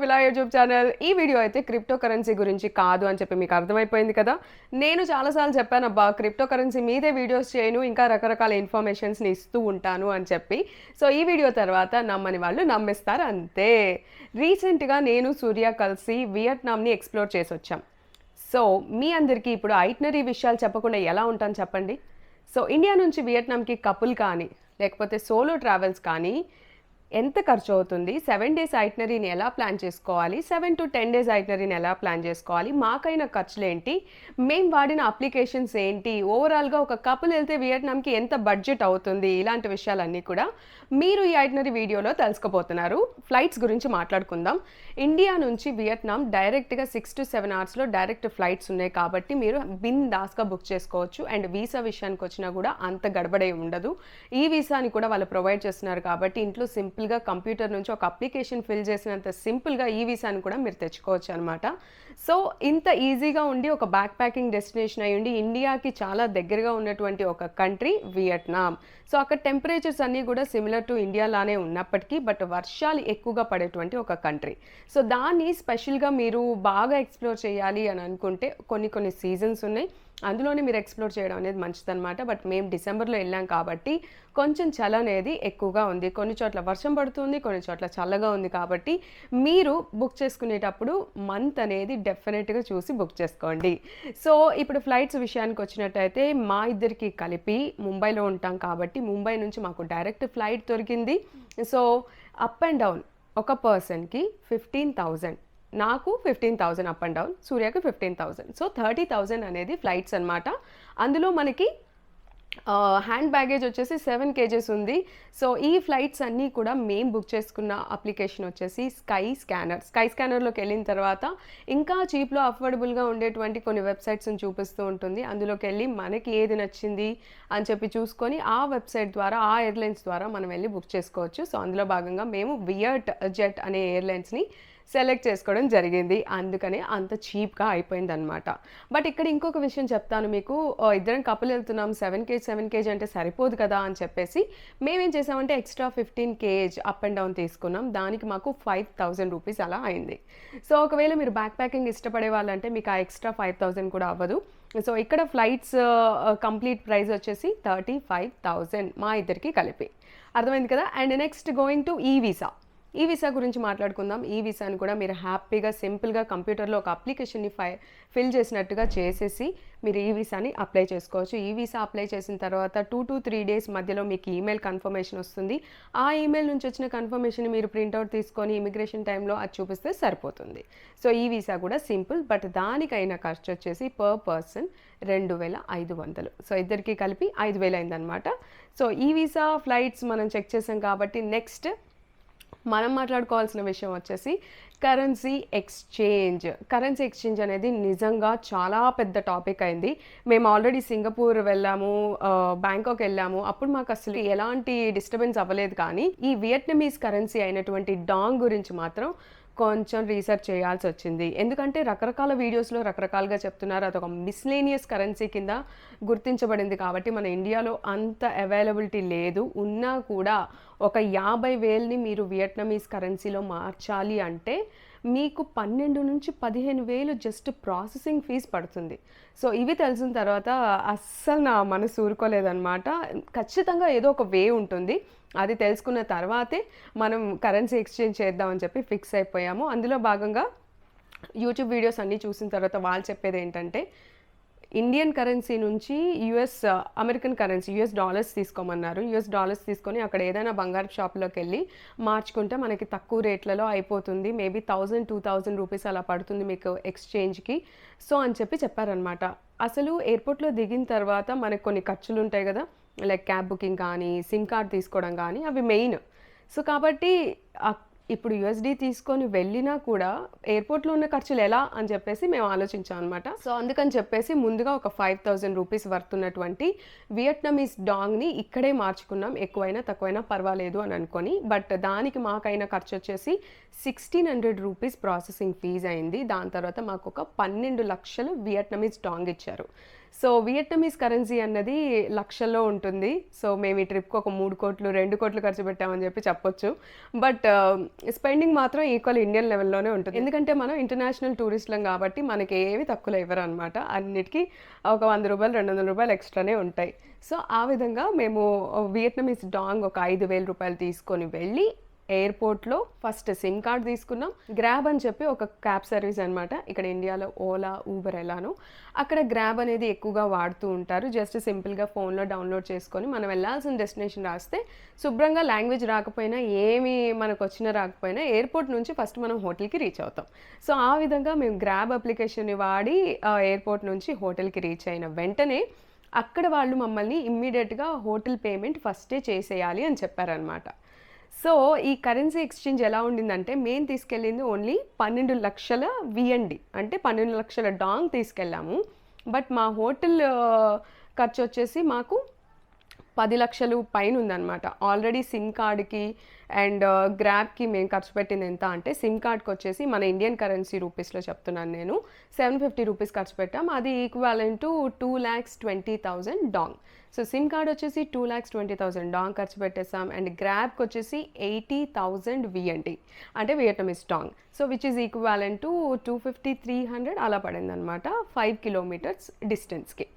పిలా YouTube channel. ఈ video అయితే crypto currency గురించి కాదు అని చెప్పి మీకు అర్థమైపోయింది కదా. నేను చాలాసార్లు చెప్పానబ్బా క్రిప్టో కరెన్సీ మీదే వీడియోస్ చేయను, ఇంకా రకరకాల ఇన్ఫర్మేషన్స్ని ఇస్తూ ఉంటాను అని చెప్పి. సో ఈ వీడియో తర్వాత నమ్మని వాళ్ళు నమ్మేస్తారు అంతే. రీసెంట్గా నేను సూర్య కలిసి వియట్నాంని ఎక్స్ప్లోర్ చేసి వచ్చాం. సో మీ అందరికీ ఇప్పుడు ఐటినరీ విషయాలు చెప్పకుండా ఎలా ఉంటాను చెప్పండి. సో ఇండియా నుంచి వియట్నాంకి కపుల్ కానీ లేకపోతే సోలో ట్రావెల్స్ కానీ ఎంత ఖర్చు అవుతుంది, 7 days ఐటినరీని ఎలా ప్లాన్ చేసుకోవాలి, 7 to 10 days ఐటినరీని ఎలా ప్లాన్ చేసుకోవాలి, మాకైన ఖర్చులు ఏంటి, మేము వాడిన అప్లికేషన్స్ ఏంటి, ఓవరాల్గా ఒక కపుల్ వెళ్తే వియట్నాంకి ఎంత బడ్జెట్ అవుతుంది, ఇలాంటి విషయాలన్నీ కూడా మీరు ఈ ఐటినరీ వీడియోలో తెలుసుకోబోతున్నారు. ఫ్లైట్స్ గురించి మాట్లాడుకుందాం. ఇండియా నుంచి వియట్నాం డైరెక్ట్గా 6 to 7 hours డైరెక్ట్ ఫ్లైట్స్ ఉన్నాయి కాబట్టి మీరు బిందాస్గా బుక్ చేసుకోవచ్చు. అండ్ వీసా విషయానికి వచ్చినా కూడా అంత గడబడే ఉండదు. ఈ వీసాని కూడా వాళ్ళు ప్రొవైడ్ చేస్తున్నారు కాబట్టి ఇంట్లో సింపుల్గా కంప్యూటర్ నుంచి ఒక అప్లికేషన్ ఫిల్ చేసినంత సింపుల్గా ఈ వీసాని కూడా మీరు తెచ్చుకోవచ్చు అనమాట. సో ఇంత ఈజీగా ఉండి ఒక బ్యాక్ ప్యాకింగ్ డెస్టినేషన్ అయ్యి ఉండి ఇండియాకి చాలా దగ్గరగా ఉన్నటువంటి ఒక కంట్రీ వియట్నాం. సో అక్కడ టెంపరేచర్స్ అన్నీ కూడా సిమిలర్ టు ఇండియా లానే ఉన్నప్పటికీ బట్ వర్షాలు ఎక్కువగా పడేటువంటి ఒక కంట్రీ. సో దాన్ని స్పెషల్గా మీరు బాగా ఎక్స్ప్లోర్ చేయాలి అని అనుకుంటే కొన్ని సీజన్స్ ఉన్నాయి, అందులోనే మీరు ఎక్స్ప్లోర్ చేయడం అనేది మంచిదన్నమాట. బట్ మేము డిసెంబర్లో వెళ్ళాం కాబట్టి కొంచెం చలి అనేది ఎక్కువగా ఉంది, కొన్ని చోట్ల వర్షం పడుతుంది, కొన్ని చోట్ల చల్లగా ఉంది. కాబట్టి మీరు బుక్ చేసుకునేటప్పుడు మంత్ అనేది డెఫినెట్గా చూసి బుక్ చేసుకోండి. సో ఇప్పుడు ఫ్లైట్స్ విషయానికి వచ్చినట్టయితే మా ఇద్దరికి కలిపి ముంబైలో ఉంటాం కాబట్టి ముంబై నుంచి మాకు డైరెక్ట్ ఫ్లైట్ దొరికింది. సో అప్ అండ్ డౌన్ ఒక పర్సన్కి 15,000, నాకు 15,000 అప్ అండ్ డౌన్, సూర్యకు 15,000. సో 30,000 అనేది ఫ్లైట్స్ అనమాట. అందులో మనకి హ్యాండ్ బ్యాగేజ్ వచ్చేసి 7 kgs ఉంది. సో ఈ ఫ్లైట్స్ అన్నీ కూడా మేము బుక్ చేసుకున్న అప్లికేషన్ వచ్చేసి స్కై స్కానర్లోకి వెళ్ళిన తర్వాత ఇంకా చీప్లో అఫోర్డబుల్గా ఉండేటువంటి కొన్ని వెబ్సైట్స్ని చూపిస్తూ ఉంటుంది. అందులోకి వెళ్ళి మనకి ఏది నచ్చింది అని చెప్పి చూసుకొని ఆ వెబ్సైట్ ద్వారా ఆ ఎయిర్లైన్స్ ద్వారా మనం వెళ్ళి బుక్ చేసుకోవచ్చు. సో అందులో భాగంగా మేము వియట్ జెట్ అనే ఎయిర్లైన్స్ని సెలెక్ట్ చేసుకోవడం జరిగింది, అందుకనే అంత చీప్గా అయిపోయిందనమాట. బట్ ఇక్కడ ఇంకొక విషయం చెప్తాను మీకు. ఇద్దరం కపుల్ వెళ్తున్నాం, 7 kg అంటే సరిపోదు కదా అని చెప్పేసి మేమేం చేసామంటే extra 15 kg up and down తీసుకున్నాం. దానికి మాకు 5,000 రూపీస్ అలా అయింది. సో ఒకవేళ మీరు బ్యాక్ ప్యాకింగ్ ఇష్టపడే వాళ్ళంటే మీకు ఆ ఎక్స్ట్రా 5,000 కూడా అవ్వదు. సో ఇక్కడ ఫ్లైట్స్ కంప్లీట్ ప్రైస్ వచ్చేసి 35,000 మా ఇద్దరికి కలిపి. అర్థమైంది కదా. అండ్ నెక్స్ట్ గోయింగ్ టు ఈ వీసా గురించి మాట్లాడుకుందాం. ఈ వీసాని కూడా మీరు హ్యాపీగా సింపుల్గా కంప్యూటర్లో ఒక అప్లికేషన్ని ఫిల్ చేసినట్టుగా చేసేసి మీరు ఈ వీసాని అప్లై చేసుకోవచ్చు. ఈ వీసా అప్లై చేసిన తర్వాత 2 to 3 days మధ్యలో మీకు ఈమెయిల్ కన్ఫర్మేషన్ వస్తుంది. ఆ ఈమెయిల్ నుంచి వచ్చిన కన్ఫర్మేషన్ మీరు ప్రింట్అవుట్ తీసుకొని ఇమిగ్రేషన్ టైంలో అది చూపిస్తే సరిపోతుంది. సో ఈ వీసా కూడా సింపుల్, బట్ దానికైనా ఖర్చు వచ్చేసి పర్ పర్సన్ 2,500. సో ఇద్దరికి కలిపి 5,000 అయిందనమాట. సో ఈ వీసా ఫ్లైట్స్ మనం చెక్ చేసాం కాబట్టి నెక్స్ట్ మనం మాట్లాడుకోవాల్సిన విషయం వచ్చేసి కరెన్సీ ఎక్స్చేంజ్ అనేది నిజంగా చాలా పెద్ద టాపిక్ అయింది. మేము ఆల్రెడీ సింగపూర్ వెళ్ళాము, బ్యాంకాక్ వెళ్ళాము, అప్పుడు మాకు అసలు ఎలాంటి డిస్టర్బెన్స్ అవ్వలేదు. కానీ ఈ వియట్నమీస్ కరెన్సీ అయినటువంటి డాంగ్ గురించి మాత్రం కొంచెం రీసెర్చ్ చేయాల్సి వచ్చింది. ఎందుకంటే రకరకాల వీడియోస్లో రకరకాలుగా చెప్తున్నారు, అదొక మిస్లేనియస్ కరెన్సీ కింద గుర్తించబడింది కాబట్టి మన ఇండియాలో అంత అవైలబిలిటీ లేదు. ఉన్నా కూడా ఒక 50,000ని మీరు వియట్నమీస్ కరెన్సీలో మార్చాలి అంటే మీకు 12 నుంచి 15,000 జస్ట్ ప్రాసెసింగ్ ఫీజ్ పడుతుంది. సో ఇవి తెలిసిన తర్వాత అస్సలు నా మనసు ఊరుకోలేదన్నమాట. ఖచ్చితంగా ఏదో ఒక వే ఉంటుంది, అది తెలుసుకున్న తర్వాతే మనం కరెన్సీ ఎక్స్చేంజ్ చేద్దామని చెప్పి ఫిక్స్ అయిపోయాము. అందులో భాగంగా యూట్యూబ్ వీడియోస్ అన్నీ చూసిన తర్వాత వాళ్ళు చెప్పేది ఏంటంటే ఇండియన్ కరెన్సీ నుంచి అమెరికన్ కరెన్సీ యుఎస్ డాలర్స్ తీసుకోమన్నారు. యుఎస్ డాలర్స్ తీసుకొని అక్కడ ఏదైనా బంగారు షాప్లోకి వెళ్ళి మార్చుకుంటే మనకి తక్కువ రేట్లలో అయిపోతుంది. మేబీ 1,000-2,000 రూపీస్ అలా పడుతుంది మీకు ఎక్స్చేంజ్కి. సో అని చెప్పి చెప్పారనమాట. అసలు ఎయిర్పోర్ట్లో దిగిన తర్వాత మనకు కొన్ని ఖర్చులు ఉంటాయి కదా, లైక్ క్యాబ్ బుకింగ్ కానీ సిమ్ కార్డ్ తీసుకోవడం కానీ, అవి మెయిన్. సో కాబట్టి ఇప్పుడు యూఎస్డి తీసుకొని వెళ్ళినా కూడా ఎయిర్పోర్ట్లో ఉన్న ఖర్చులు ఎలా అని చెప్పేసి మేము ఆలోచించాం అనమాట. సో అందుకని చెప్పేసి ముందుగా ఒక 5,000 రూపీస్ వర్త్ ఉన్నటువంటి వియట్నమీస్ డాంగ్ని ఇక్కడే మార్చుకున్నాం. ఎక్కువైనా తక్కువైనా పర్వాలేదు అని అనుకొని. బట్ దానికి మాకైన ఖర్చు వచ్చేసి 1,600 రూపీస్ ప్రాసెసింగ్ ఫీజ్ అయింది. దాని తర్వాత మాకు ఒక 12 లక్షలు వియట్నమీస్ డాంగ్ ఇచ్చారు. సో వియట్నమీస్ కరెన్సీ అన్నది లక్షల్లో ఉంటుంది. సో మేము ఈ ట్రిప్‌కి ఒక 3,00,00,000, 2,00,00,000 ఖర్చు పెట్టామని చెప్పి చెప్పొచ్చు. బట్ స్పెండింగ్ మాత్రం ఈక్వల్ ఇండియన్ లెవెల్‌లోనే ఉంటుంది. ఎందుకంటే మనం ఇంటర్నేషనల్ టూరిస్ట్‌లం కాబట్టి మనకి ఏవి తక్కువలో ఇవ్వరనమాట. అన్నిటికి ఒక రూ. 100, రూ. 200 ఎక్స్‌ట్రానే ఉంటాయి. సో ఆ విధంగా మేము వియట్నమీస్ డాంగ్ ఒక రూ. 5,000 తీసుకొని వెళ్ళి ఎయిర్‌పోర్ట్‌లో ఫస్ట్ సిమ్ కార్డ్ తీసుకున్నాం. గ్రాబ్ అని చెప్పి ఒక క్యాబ్ సర్వీస్ అనమాట. ఇక్కడ ఇండియాలో ఓలా, ఊబర్ ఎలానో అక్కడ గ్రాబ్ అనేది ఎక్కువగా వాడుతూ ఉంటారు. జస్ట్ సింపుల్‌గా ఫోన్‌లో డౌన్‌లోడ్ చేసుకొని మనం వెళ్ళాల్సిన డెస్టినేషన్ రాస్తే శుభ్రంగా లాంగ్వేజ్ రాకపోయినా ఏమి మనకొచ్చినా రాకపోయినా ఎయిర్‌పోర్ట్ నుంచి ఫస్ట్ మనం హోటల్‌కి రీచ్ అవుతాం. సో ఆ విధంగా మేము గ్రాబ్ అప్లికేషన్‌ని వాడి ఎయిర్‌పోర్ట్ నుంచి హోటల్‌కి రీచ్ అయిన వెంటనే అక్కడ వాళ్ళు మమ్మల్ని ఇమ్మీడియేట్‌గా హోటల్ పేమెంట్ ఫస్టే చేసేయాలి అని చెప్పారనమాట. సో, ఈ కరెన్సీ ఎక్స్‌చేంజ్ ఎలా ఉండిందంటే, మేము తీసుకెళ్ళింది ఓన్లీ 12,00,000 వీఎన్‌డి. అంటే 12,00,000 డాంగ్ తీసుకెళ్ళాము. బట్ మా హోటల్ ఖర్చొచ్చేసి మాకు 10,00,000 పైనుందనమాట. ఆల్రెడీ సిమ్ కార్డ్‌కి అండ్ గ్రాబ్‌కి మేము ఖర్చు పెట్టింది ఎంత అంటే, సిమ్ కార్డ్‌కొచ్చేసి మన ఇండియన్ కరెన్సీ రూపీస్‌లో చెప్తున్నాను నేను. ₹750 ఖర్చు పెట్టాం. అది equivalent to 2,20,000 dong. So, SIM card వచ్చేసి 2,20,000 డాంగ్ ఖర్చు పెట్టేసాం. అండ్ గ్రాబ్‌కొచ్చేసి 80,000 వీఎన్‌డి. అంటే Vietnamese dong. So, which is equivalent to 250, 300 అలా పడిందనమాట. 5 కిలోమీటర్స్ డిస్టెన్స్‌కి.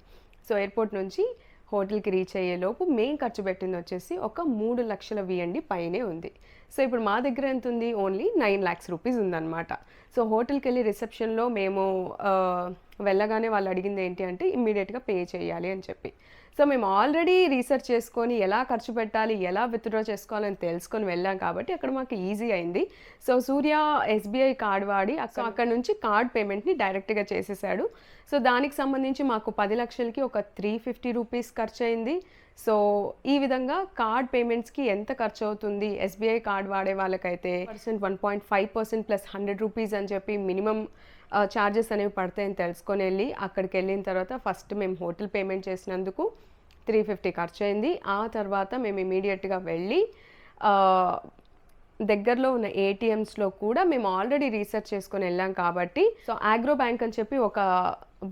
సో, ఎయిర్‌పోర్ట్ నుంచి హోటల్‌కి రీచ్ అయ్యేలోపు మేము ఖర్చు పెట్టింది వచ్చేసి ఒక 3,00,000 వీఎన్‌డి పైనే ఉంది. సో, ఇప్పుడు మా దగ్గర ఎంత ఉంది? ఓన్లీ 9,00,000 రూపీస్ ఉందనమాట. సో, హోటల్‌కెళ్ళి రిసెప్షన్‌లో మేము వెళ్ళగానే వాళ్ళు అడిగింది ఏంటి అంటే ఇమ్మీడియేట్‌గా పే చేయాలి అని చెప్పి. సో, మేము ఆల్రెడీ రీసెర్చ్ చేసుకొని ఎలా ఖర్చు పెట్టాలి, ఎలా విత్‌డ్రా చేసుకోవాలని తెలుసుకొని వెళ్ళాం కాబట్టి అక్కడ మాకు ఈజీ అయింది. సో, సూర్య ఎస్‌బీఐ కార్డ్ వాడి అక్కడ నుంచి కార్డ్ పేమెంట్‌ని డైరెక్ట్‌గా చేసేసాడు. సో, దానికి సంబంధించి మాకు 10,00,000కి ఒక 350 రూపీస్ ఖర్చయింది. సో, ఈ విధంగా కార్డ్ పేమెంట్స్‌కి ఎంత ఖర్చవుతుంది, ఎస్‌బీఐ కార్డ్ వాడే వాళ్ళకైతే 1.5% ప్లస్ 100 రూపీస్ అని చెప్పి మినిమమ్ చార్జెస్ అనేవి పడతాయని తెలుసుకొనెళ్ళి అక్కడికెళ్ళిన తర్వాత ఫస్ట్ మేము హోటల్ పేమెంట్ చేసినందుకు 350 ఖర్చయింది. ఆ తర్వాత మేము ఇమ్మీడియేట్‌గా వెళ్ళి దగ్గరలో ఉన్న ఏటీఎమ్స్‌లో కూడా మేము ఆల్రెడీ రీసెర్చ్ చేసుకొని వెళ్ళాం కాబట్టి, సో ఆగ్రో బ్యాంక్ అని చెప్పి ఒక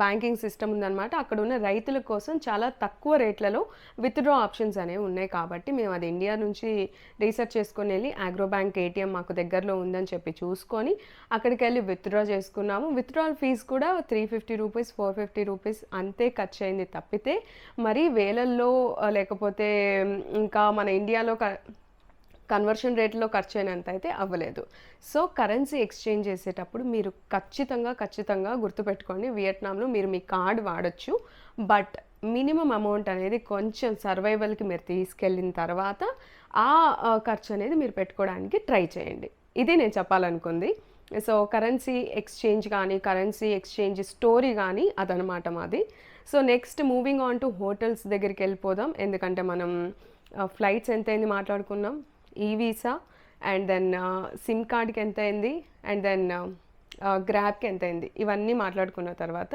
బ్యాంకింగ్ సిస్టమ్ ఉందనమాట. అక్కడ ఉన్న రైతుల కోసం చాలా తక్కువ రేట్లలో విత్‌డ్రా ఆప్షన్స్ అనేవి ఉన్నాయి కాబట్టి మేము అది ఇండియా నుంచి రీసెర్చ్ చేసుకొని వెళ్ళి ఆగ్రో బ్యాంక్ ఏటీఎం మాకు దగ్గరలో ఉందని చెప్పి చూసుకొని అక్కడికెళ్ళి విత్‌డ్రా చేసుకున్నాము. విత్‌డ్రాల్ ఫీజు కూడా 350 రూపీస్, 450 రూపీస్ అంతే ఖర్చయింది తప్పితే మరీ వేలల్లో లేకపోతే ఇంకా మన ఇండియాలో కన్వర్షన్ రేట్లో ఖర్చయినంత అయితే అవ్వలేదు. సో, కరెన్సీ ఎక్స్‌చేంజ్ చేసేటప్పుడు మీరు ఖచ్చితంగా గుర్తుపెట్టుకోండి. వియట్నాంలో మీరు మీ కార్డ్ వాడొచ్చు. బట్ మినిమమ్ అమౌంట్ అనేది కొంచెం సర్వైవల్‌కి మీరు తీసుకెళ్ళిన తర్వాత ఖర్చు అనేది మీరు పెట్టుకోవడానికి ట్రై చేయండి. ఇది నేను చెప్పాలనుకుంది. సో, కరెన్సీ ఎక్స్‌చేంజ్ కానీ, కరెన్సీ ఎక్స్‌చేంజ్ స్టోరీ కానీ అదనమాట మాది. So, next moving on to hotels దగ్గరికెళ్ళిపోదాం. ఎందుకంటే మనం ఫ్లైట్స్ ఎంతయింది మాట్లాడుకున్నాం. ఈ వీసా అండ్ దెన్ సిమ్ కార్డ్‌కి ఎంతయింది అండ్ దెన్ గ్రాబ్‌కి ఎంతయింది ఇవన్నీ మాట్లాడుకున్న తర్వాత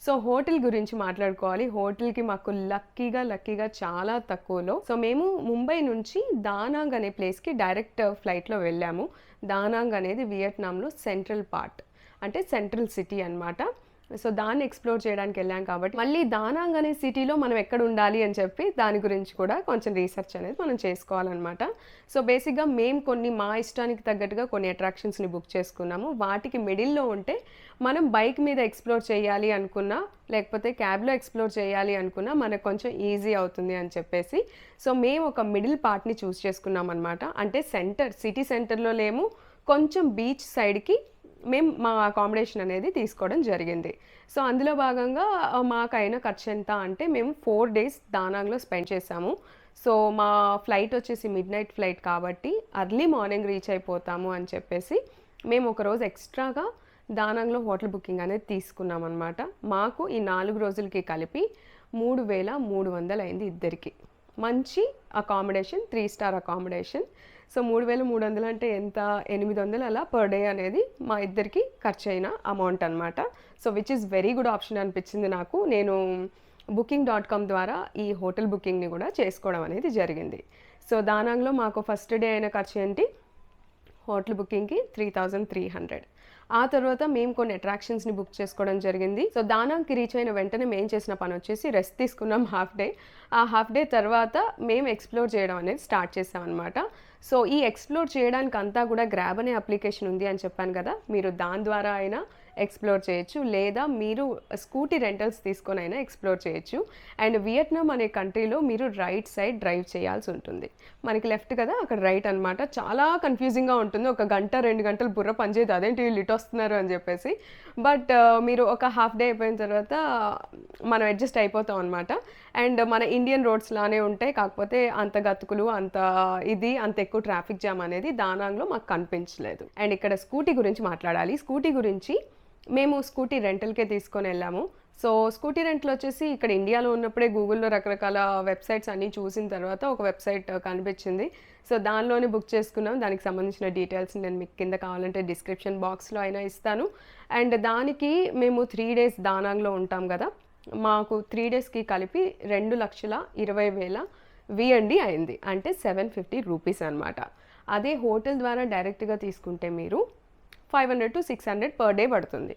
సో హోటల్ గురించి మాట్లాడుకోవాలి. హోటల్‌కి మాకు లక్కీగా చాలా తక్కువలో సో మేము ముంబై నుంచి దానాంగ్ అనే ప్లేస్‌కి డైరెక్ట్ ఫ్లైట్‌లో వెళ్ళాము. దానాంగ్ అనేది వియట్నాంలో సెంట్రల్ పార్ట్ అంటే సెంట్రల్ సిటీ అన్నమాట. సో దాన్ని ఎక్స్‌ప్లోర్ చేయడానికి వెళ్ళాం కాబట్టి మళ్ళీ దానాంగ్ అనే సిటీలో మనం ఎక్కడ ఉండాలి అని చెప్పి దాని గురించి కూడా కొంచెం రీసెర్చ్ అనేది మనం చేసుకోవాలన్నమాట. సో బేసిక్‌గా మేము కొన్ని మా ఇష్టానికి తగ్గట్టుగా కొన్ని అట్రాక్షన్స్‌ని బుక్ చేసుకున్నాము. వాటికి మిడిల్‌లో ఉంటే మనం బైక్ మీద ఎక్స్‌ప్లోర్ చేయాలి అనుకున్నా లేకపోతే క్యాబ్‌లో ఎక్స్‌ప్లోర్ చేయాలి అనుకున్నా మనకు కొంచెం ఈజీ అవుతుంది అని చెప్పేసి సో మేము ఒక మిడిల్ పార్ట్‌ని చూస్ చేసుకున్నాం అన్నమాట. అంటే సిటీ సెంటర్‌లో లేము, కొంచెం బీచ్ సైడ్‌కి మేము మా అకామిడేషన్ అనేది తీసుకోవడం జరిగింది. సో అందులో భాగంగా మాకైన ఖర్చు ఎంత అంటే మేము 4 డేస్ దానాంగ్లో స్పెండ్ చేసాము. సో మా ఫ్లైట్ వచ్చేసి మిడ్‌నైట్ ఫ్లైట్ కాబట్టి అర్లీ మార్నింగ్ రీచ్ అయిపోతాము అని చెప్పేసి మేము ఒకరోజు ఎక్స్ట్రాగా దానాంగ్లో హోటల్ బుకింగ్ అనేది తీసుకున్నాం అనమాట. మాకు ఈ 4 రోజులకి కలిపి 3,300 అయింది ఇద్దరికి. మంచి అకామిడేషన్, 3 స్టార్ అకామిడేషన్. సో 3,300 అంటే ఎంత, 800 అలా పర్ డే అనేది మా ఇద్దరికి ఖర్చు అయిన అమౌంట్ అనమాట. So which is very good option అనిపించింది నాకు. నేను booking.com ద్వారా ఈ హోటల్ బుకింగ్ని కూడా చేసుకోవడం అనేది జరిగింది. సో దానాంగ్లో మాకు ఫస్ట్ డే అయిన ఖర్చు ఏంటి, హోటల్ బుకింగ్‌కి 3300. ఆ తర్వాత మేము కొన్ని అట్రాక్షన్స్‌ని బుక్ చేసుకోవడం జరిగింది. సో, దానాంగ్‌కి రీచ్ అయిన వెంటనే మేము చేసిన పనొచ్చేసి రెస్ట్ తీసుకున్నాం హాఫ్ డే. ఆ హాఫ్ డే తర్వాత మేము ఎక్స్‌ప్లోర్ చేయడం అనేది స్టార్ట్ చేశామనమాట. సో, ఈ ఎక్స్‌ప్లోర్ చేయడానికంతా కూడా గ్రాబ్ అనే అప్లికేషన్ ఉంది అని చెప్పాను కదా! మీరు దాని ద్వారా అయినా ఎక్స్‌ప్లోర్ చేయొచ్చు. లేదా మీరు స్కూటీ రెంటల్స్ తీసుకొనైనా ఎక్స్‌ప్లోర్ చేయొచ్చు. అండ్ వియత్నాం అనే కంట్రీలో మీరు రైట్ సైడ్ డ్రైవ్ చేయాల్సుంటుంది. మనకి లెఫ్ట్ కదా! అక్కడ రైట్ అనమాట. చాలా కన్‌ఫ్యూజింగ్‌గా ఉంటుంది. ఒక గంట, 2 గంటలు బుర్ర పనిచేయదు. అదేంటి వీళ్ళు ఇటొస్తున్నారు అని చెప్పేసి. బట్ మీరు ఒక హాఫ్ డే అయిపోయిన తర్వాత మనం అడ్జస్ట్ అయిపోతాం అనమాట. అండ్ మన ఇండియన్ రోడ్స్ లానే ఉంటాయి. కాకపోతే అంత గతుకులు, అంత ఎక్కువ ట్రాఫిక్ జామ్ అనేది దానాంగ్‌లో మాకు కనిపించలేదు. అండ్ ఇక్కడ స్కూటీ గురించి మాట్లాడాలి. స్కూటీ గురించి మేము స్కూటీ రెంటల్‌కే తీసుకొనెళ్ళాము. సో, స్కూటీ రెంట్‌లొచ్చేసి ఇక్కడ ఇండియాలో ఉన్నప్పుడే గూగుల్‌లో రకరకాల వెబ్‌సైట్స్ అన్నీ చూసిన తర్వాత ఒక వెబ్‌సైట్ కనిపించింది. సో, దానిలోనే బుక్ చేసుకున్నాం. దానికి సంబంధించిన డీటెయిల్స్ నేను మీకు కింద కావాలంటే డిస్క్రిప్షన్ బాక్స్‌లో అయినా ఇస్తాను. అండ్ దానికి మేము 3 డేస్ దానాంగ్‌లో ఉంటాం గదా! మాకు 3 డేస్‌కి కలిపి 2,20,000 వీఎన్‌డి అయింది. అంటే 750 రూపీస్ అనమాట. అదే హోటల్ ద్వారా డైరెక్ట్‌గా తీసుకుంటే మీరు 500-600 పర్ డే పడుతుంది.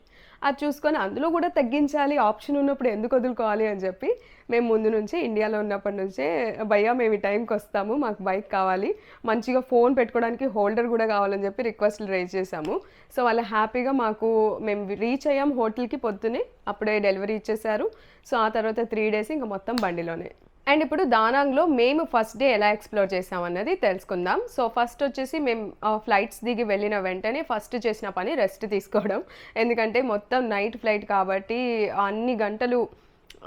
అది చూసుకొని అందులో కూడా తగ్గించాలి ఆప్షన్ ఉన్నప్పుడు ఎందుకు వదులుకోవాలి అని చెప్పి మేము ముందు నుంచే ఇండియాలో ఉన్నప్పటి నుంచే భయ్యా మేము ఈ టైంకి వస్తాము, మాకు బైక్ కావాలి, మంచిగా ఫోన్ పెట్టుకోవడానికి హోల్డర్ కూడా కావాలని చెప్పి రిక్వెస్ట్లు రైజ్ చేశాము. సో వాళ్ళు హ్యాపీగా మేము రీచ్ అయ్యాం హోటల్కి పొద్దునే, అప్పుడే డెలివరీ ఇచ్చేశారు. సో ఆ తర్వాత 3 డేస్ ఇంకా మొత్తం బండిలోనే. అండ్ ఇప్పుడు దానాంగ్‌లో మేము ఫస్ట్ డే ఎలా ఎక్స్‌ప్లోర్ చేసామన్నది తెలుసుకుందాం. సో ఫస్ట్ వచ్చేసి మేము ఫ్లైట్స్ దిగి వెళ్ళిన వెంటనే ఫస్ట్ చేసిన పని రెస్ట్ తీసుకోవడం. ఎందుకంటే మొత్తం నైట్ ఫ్లైట్ కాబట్టి అన్ని గంటలు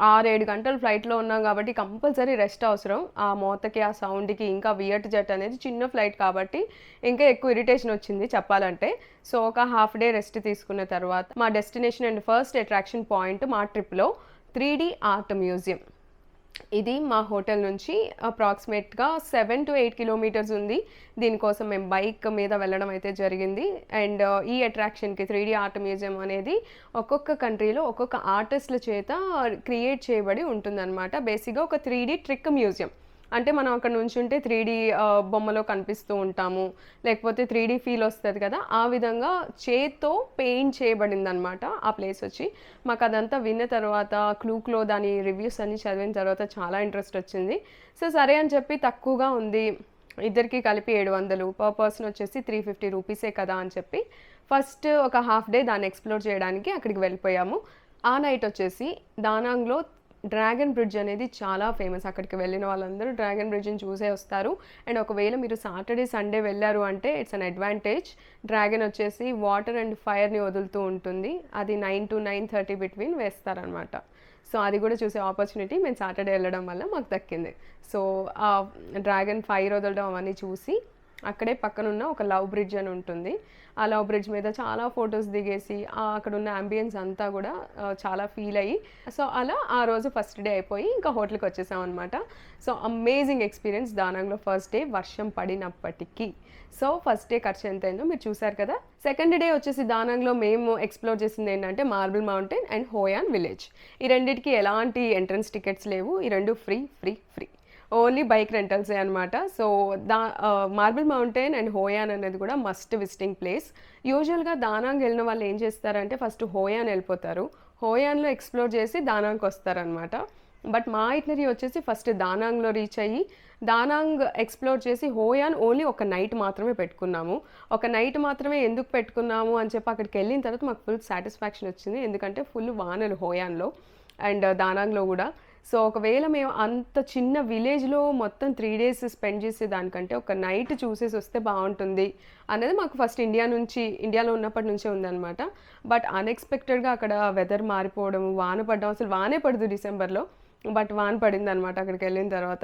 6, 7 గంటలు ఫ్లైట్‌లో ఉన్నాం కాబట్టి కంపల్సరీ రెస్ట్ అవసరం. ఆ మోతకి, ఆ సౌండ్‌కి, ఇంకా వియట్ జెట్ అనేది చిన్న ఫ్లైట్ కాబట్టి ఇంకా ఎక్కువ ఇరిటేషన్ వచ్చింది చెప్పాలంటే. సో ఒక హాఫ్ డే రెస్ట్ తీసుకున్న తర్వాత మా destination and first attraction point మా ట్రిప్‌లో 3D ఆర్ట్ మ్యూజియం. ఇది మా హోటల్ నుంచి అప్రాక్సిమేట్‌గా 7-8 కిలోమీటర్స్ ఉంది. దీనికోసం మేము బైక్ మీద వెళ్ళడం అయితే జరిగింది. అండ్ ఈ అట్రాక్షన్‌కి 3D ఆర్ట్ మ్యూజియం అనేది ఒక్కొక్క కంట్రీలో ఒక్కొక్క ఆర్టిస్ట్‌ల చేత క్రియేట్ చేయబడి ఉంటుందన్నమాట. బేసిక్‌గా ఒక 3D ట్రిక్ మ్యూజియం. అంటే మనం అక్కడ నుంచుంటే 3D బొమ్మలో కనిపిస్తూ ఉంటాము. లేకపోతే 3D ఫీల్ వస్తది కదా! ఆ విధంగా చేత్తో పెయింట్ చేయబడిందనమాట ఆ ప్లేస్ వచ్చి. మాకదంతా విన్న తర్వాత క్లూక్‌లో దాని రివ్యూస్ అన్నీ చదివిన తర్వాత చాలా ఇంట్రెస్ట్ వచ్చింది. సో, సరే అని చెప్పి తక్కువగా ఉంది, ఇద్దరికీ కలిపి 700, పర్ పర్సన్ వచ్చేసి 350 రూపీసే కదా అని చెప్పి ఫస్ట్ ఒక హాఫ్ డే దాన్ని ఎక్స్‌ప్లోర్ చేయడానికి అక్కడికి వెళ్ళిపోయాము. ఆ నైట్ వచ్చేసి దానాంగ్‌లో డ్రాగన్ బ్రిడ్జ్ అనేది చాలా ఫేమస్. అక్కడికి వెళ్ళిన వాళ్ళందరూ డ్రాగన్ బ్రిడ్జ్‌ని చూసే వస్తారు. అండ్ ఒకవేళ మీరు సాటర్డే, సండే వెళ్లారు అంటే ఇట్స్ అన్ అడ్వాంటేజ్. డ్రాగన్ వచ్చేసి వాటర్ అండ్ ఫైర్‌ని వదులుతూ ఉంటుంది. అది 9-9:30 బిట్వీన్ వేస్తారనమాట. సో అది కూడా చూసే ఆపర్చునిటీ మేము సాటర్డే వెళ్ళడం వల్ల మాకు దక్కింది. సో ఆ డ్రాగన్ ఫైర్ వదలడం అవన్నీ చూసి అక్కడే పక్కనున్న ఒక లవ్ బ్రిడ్జ్ అని ఉంటుంది. ఆ లవ్ బ్రిడ్జ్ మీద చాలా ఫొటోస్ దిగేసి అక్కడున్న అంబియన్స్ అంతా కూడా చాలా ఫీల్ అయ్యి, సో అలా ఆ రోజు ఫస్ట్ డే అయిపోయి ఇంకా హోటల్కి వచ్చేసాం అనమాట. సో అమేజింగ్ ఎక్స్పీరియన్స్ దానాంగ్లో ఫస్ట్ డే వర్షం పడినప్పటికీ. సో ఫస్ట్ డే ఖర్చు ఎంత అయిందో మీరు చూసారు కదా. సెకండ్ డే వచ్చేసి దానాంగ్లో మేము ఎక్స్ప్లోర్ చేసింది ఏంటంటే marble mountain and Hoi An village. ఈ రెండింటికి ఎలాంటి ఎంట్రన్స్ టికెట్స్ లేవు. ఈ రెండు ఫ్రీ. ఓన్లీ బైక్ రెంటల్సే అనమాట. So marble mountain and Hoi An అనేది కూడా మస్ట్ విజిటింగ్ ప్లేస్. యూజువల్గా దానాంగ్ వెళ్ళిన వాళ్ళు ఏం చేస్తారంటే ఫస్ట్ హోయాన్ వెళ్ళిపోతారు. హోయాన్లో ఎక్స్ప్లోర్ చేసి దానాంగ్కి వస్తారనమాట. బట్ మా ఐటినరీ వచ్చేసి ఫస్ట్ దానాంగ్లో రీచ్ అయ్యి దానాంగ్ ఎక్స్ప్లోర్ చేసి హోయాన్ ఓన్లీ ఒక నైట్ మాత్రమే పెట్టుకున్నాము. ఒక నైట్ మాత్రమే ఎందుకు పెట్టుకున్నాము అని చెప్పి అక్కడికి వెళ్ళిన తర్వాత మాకు ఫుల్ సాటిస్ఫాక్షన్ వచ్చింది. ఎందుకంటే ఫుల్ వానలు హోయాన్లో అండ్ దానాంగ్లో కూడా. సో ఒకవేళ మేము అంత చిన్న విలేజ్లో మొత్తం 3 డేస్ స్పెండ్ చేసే దానికంటే ఒక నైట్ చూసేసి వస్తే బాగుంటుంది అనేది మాకు ఫస్ట్ ఇండియాలో ఉన్నప్పటి నుంచే ఉందన్నమాట. బట్ అన్ఎక్స్పెక్టెడ్గా అక్కడ వెదర్ మారిపోవడం, వాన పడడం, అసలు వానే పడదు డిసెంబర్లో, బట్ వాన పడింది అనమాట అక్కడికి వెళ్ళిన తర్వాత.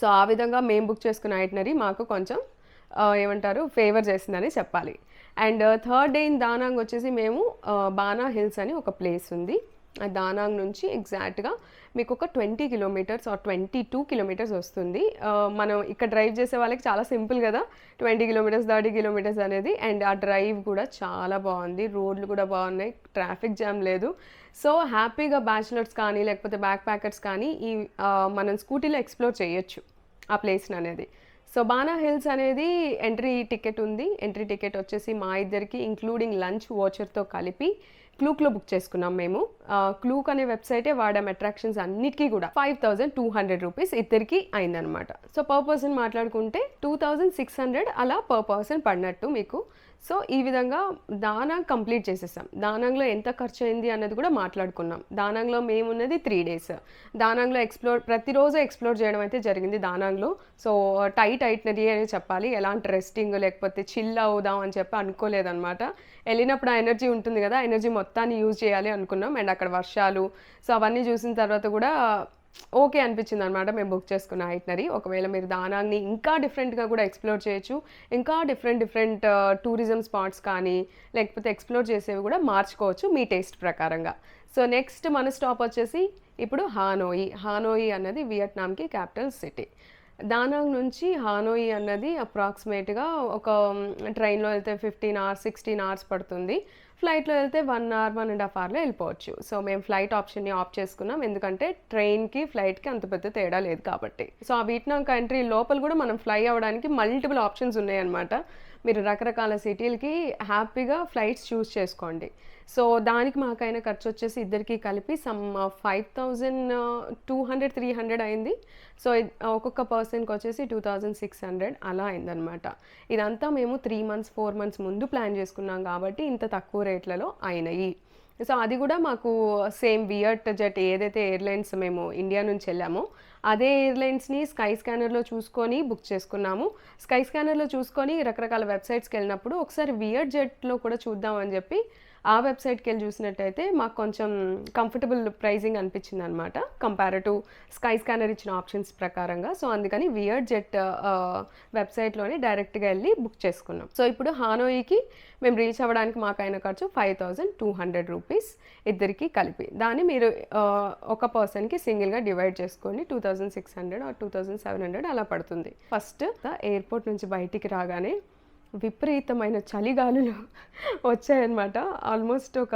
సో ఆ విధంగా మేము బుక్ చేసుకున్న ఐటినరీ మాకు కొంచెం ఏమంటారు ఫేవర్ చేసిందని చెప్పాలి. అండ్ థర్డ్ డే ఇన్ దానాంగ్ వచ్చేసి మేము బానా హిల్స్ అని ఒక ప్లేస్ ఉంది. దానాంగ్ నుంచి ఎగ్జాక్ట్గా మీకు ఒక 20 కిలోమీటర్స్ ఆర్ 22 కిలోమీటర్స్ వస్తుంది. మనం ఇక్కడ డ్రైవ్ చేసే వాళ్ళకి చాలా సింపుల్ కదా, 20 కిలోమీటర్స్ 30 కిలోమీటర్స్ అనేది. అండ్ ఆ డ్రైవ్ కూడా చాలా బాగుంది, రోడ్లు కూడా బాగున్నాయి, ట్రాఫిక్ జామ్ లేదు. సో హ్యాపీగా బ్యాచిలర్స్ కానీ లేకపోతే బ్యాక్ ప్యాకర్స్ కానీ మనం స్కూటీలో ఎక్స్ప్లోర్ చేయొచ్చు ఆ ప్లేస్ని అనేది. సో బానా హిల్స్ అనేది ఎంట్రీ టికెట్ ఉంది. ఎంట్రీ టికెట్ వచ్చేసి మా ఇద్దరికి ఇంక్లూడింగ్ లంచ్ వోచర్తో కలిపి క్లూక్లో బుక్ చేసుకున్నాం మేము. క్లూక్ అనే వెబ్సైటే వాడాం అట్రాక్షన్స్ అన్నిటికీ కూడా. 5200 రూపీస్ ఇద్దరికి అయిందనమాట. సో పర్ పర్సన్ మాట్లాడుకుంటే 2600 అలా పర్ పర్సన్ పడినట్టు మీకు. సో ఈ విధంగా దానాంగ్ కంప్లీట్ చేసేసాం. దానాంగ్లో ఎంత ఖర్చు అయింది అన్నది కూడా మాట్లాడుకున్నాం. దానాంగ్లో మేమున్నది 3 days. దానాంగ్లో ప్రతిరోజు ఎక్స్ప్లోర్ చేయడం అయితే జరిగింది దానాంగ్లో. సో టైట్ ఐటనరీ అని చెప్పాలి. ఎలాంటి రెస్టింగ్ లేకపోతే చిల్ అవుదాం అని చెప్పి అనుకోలేదన్నమాట. వెళ్ళినప్పుడు ఆ ఎనర్జీ ఉంటుంది కదా, ఎనర్జీ మొత్తాన్ని యూజ్ చేయాలి అనుకున్నాం. అండ్ అక్కడ వర్షాలు సో అవన్నీ చూసిన తర్వాత కూడా ఓకే అనిపించింది అనమాట మేము బుక్ చేసుకున్న ఐటనరీ. ఒకవేళ మీరు దానాన్ని ఇంకా డిఫరెంట్గా కూడా ఎక్స్ప్లోర్ చేయొచ్చు, ఇంకా డిఫరెంట్ టూరిజం స్పాట్స్ కానీ లేకపోతే ఎక్స్ప్లోర్ చేసేవి కూడా మార్చుకోవచ్చు మీ టేస్ట్ ప్రకారంగా. సో నెక్స్ట్ మన స్టాప్ వచ్చేసి ఇప్పుడు హానోయి అన్నది వియట్నాంకి క్యాపిటల్ సిటీ. దానాంగ్ నుంచి హానోయి అన్నది అప్రాక్సిమేట్గా ఒక ట్రైన్లో వెళ్తే 15 hours 16 hours పడుతుంది. ఫ్లైట్లో వెళ్తే 1 hour 1.5 hourలో వెళ్ళిపోవచ్చు. సో మేము ఫ్లైట్ ఆప్షన్ని ఆప్ట్ చేసుకున్నాం, ఎందుకంటే ట్రైన్కి ఫ్లైట్కి అంత పెద్ద తేడా లేదు కాబట్టి. సో ఆ వియట్నాం కంట్రీ లోపల కూడా మనం ఫ్లై అవ్వడానికి మల్టిపుల్ ఆప్షన్స్ ఉన్నాయన్నమాట. మీరు రకరకాల సిటీలకి హ్యాపీగా ఫ్లైట్స్ చూస్ చేసుకోండి. సో దానికి మాకైన ఖర్చు వచ్చేసి ఇద్దరికి కలిపి సమ్ 5200-300 అయింది. సో ఒక్కొక్క పర్సన్కి వచ్చేసి 2600 అలా అయిందనమాట. ఇదంతా మేము 3 months 4 months ముందు ప్లాన్ చేసుకున్నాం కాబట్టి ఇంత తక్కువ రేట్లలో అయినాయి. సో అది కూడా మాకు సేమ్ వియట్ జెట్ ఏదైతే ఎయిర్లైన్స్ మేము ఇండియా నుంచి వెళ్ళామో అదే ఎయిర్లైన్స్ని స్కై స్కానర్లో చూసుకొని బుక్ చేసుకున్నాము. స్కై స్కానర్లో చూసుకొని రకరకాల వెబ్సైట్స్కి వెళ్ళినప్పుడు ఒకసారి వియట్ జెట్లో కూడా చూద్దామని చెప్పి ఆ వెబ్సైట్కి వెళ్ళి చూసినట్టయితే మాకు కొంచెం కంఫర్టబుల్ ప్రైజింగ్ అనిపించింది అనమాట కంపేర్ టు స్కై స్కానర్ ఇచ్చిన ఆప్షన్స్ ప్రకారంగా. సో అందుకని వియట్ జెట్ వెబ్సైట్లోనే డైరెక్ట్గా వెళ్ళి బుక్ చేసుకున్నాం. సో ఇప్పుడు హానోయికి మేము రీచ్ అవ్వడానికి మాకైన ఖర్చు 5200 రూపీస్ ఇద్దరికి కలిపి. దాన్ని మీరు ఒక పర్సన్కి సింగిల్గా డివైడ్ చేసుకోండి. 2600 or 2700 అలా పడుతుంది. ఫస్ట్ ఎయిర్పోర్ట్ నుంచి బయటికి రాగానే విపరీతమైన చలిగాలులు వచ్చాయన్నమాట. ఆల్మోస్ట్ ఒక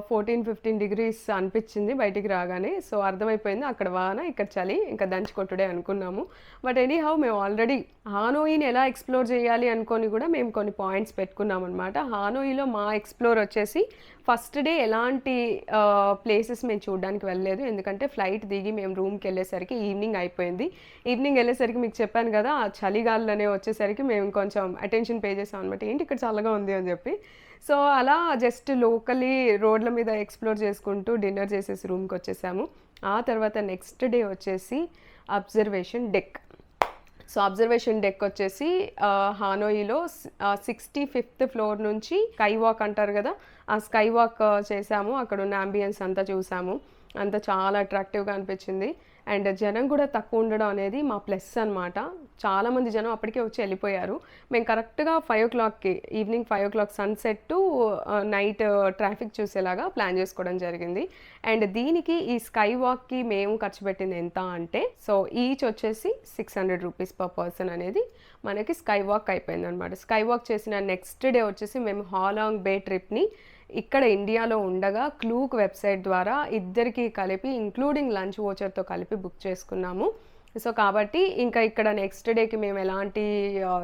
14-15 degrees అనిపించింది బయటికి రాగానే. సో అర్థమైపోయింది అక్కడ వాన ఇక్కడ చలి, ఇంకా దంచి కొట్టుడే అనుకున్నాము. బట్ ఎనీహౌ మేము ఆల్రెడీ హానోయిని ఎలా ఎక్స్ప్లోర్ చేయాలి అనుకొని కూడా మేము కొన్ని పాయింట్స్ పెట్టుకున్నాం అనమాట. హానోయిలో మా ఎక్స్ప్లోర్ వచ్చేసి ఫస్ట్ డే ఎలాంటి ప్లేసెస్ మేము చూడడానికి వెళ్ళలేదు, ఎందుకంటే ఫ్లైట్ దిగి మేము రూమ్కి వెళ్ళేసరికి ఈవినింగ్ అయిపోయింది. ఈవినింగ్ వెళ్ళేసరికి మీకు చెప్పాను కదా ఆ చలిగాలులనే వచ్చేసరికి మేము కొంచెం అటెన్షన్ పే చేసాం అనమాట, ఏంటి ఇక్కడ చల్లగా ఉంది అని చెప్పి. సో అలా జస్ట్ లోకలీ రోడ్ల మీద ఎక్స్ప్లోర్ చేసుకుంటూ డిన్నర్ చేసేసి రూమ్కి వచ్చేసాము. ఆ తర్వాత నెక్స్ట్ డే వచ్చేసి observation deck. So observation deck వచ్చేసి హానోయిలో 65th floor నుంచి స్కై వాక్ అంటారు కదా, ఆ స్కై వాక్ చేసాము. అక్కడ ఉన్న అంబియన్స్ అంతా చూసాము, అంతా చాలా అట్రాక్టివ్గా అనిపించింది. అండ్ జనం కూడా తక్కువ ఉండడం అనేది మా ప్లస్ అనమాట. చాలామంది జనం అప్పటికే వచ్చి వెళ్ళిపోయారు. మేము కరెక్ట్గా 5 o'clockకి evening 5 o'clock sunset to night traffic చూసేలాగా ప్లాన్ చేసుకోవడం జరిగింది. అండ్ దీనికి ఈ స్కై వాక్కి మేము ఖర్చు పెట్టింది ఎంత అంటే, సో ఈచ్ వచ్చేసి 600 రూపీస్ పర్ పర్సన్ అనేది మనకి స్కై వాక్ అయిపోయింది అనమాట. స్కై వాక్ చేసిన నెక్స్ట్ డే వచ్చేసి మేము హాలాంగ్ బే ట్రిప్ని ఇక్కడ ఇండియాలో ఉండగా క్లూక్ వెబ్సైట్ ద్వారా ఇద్దరికి కలిపి ఇంక్లూడింగ్ లంచ్ వోచర్తో కలిపి బుక్ చేసుకున్నాము. సో కాబట్టి ఇంకా ఇక్కడ నెక్స్ట్ డేకి మేము ఎలాంటి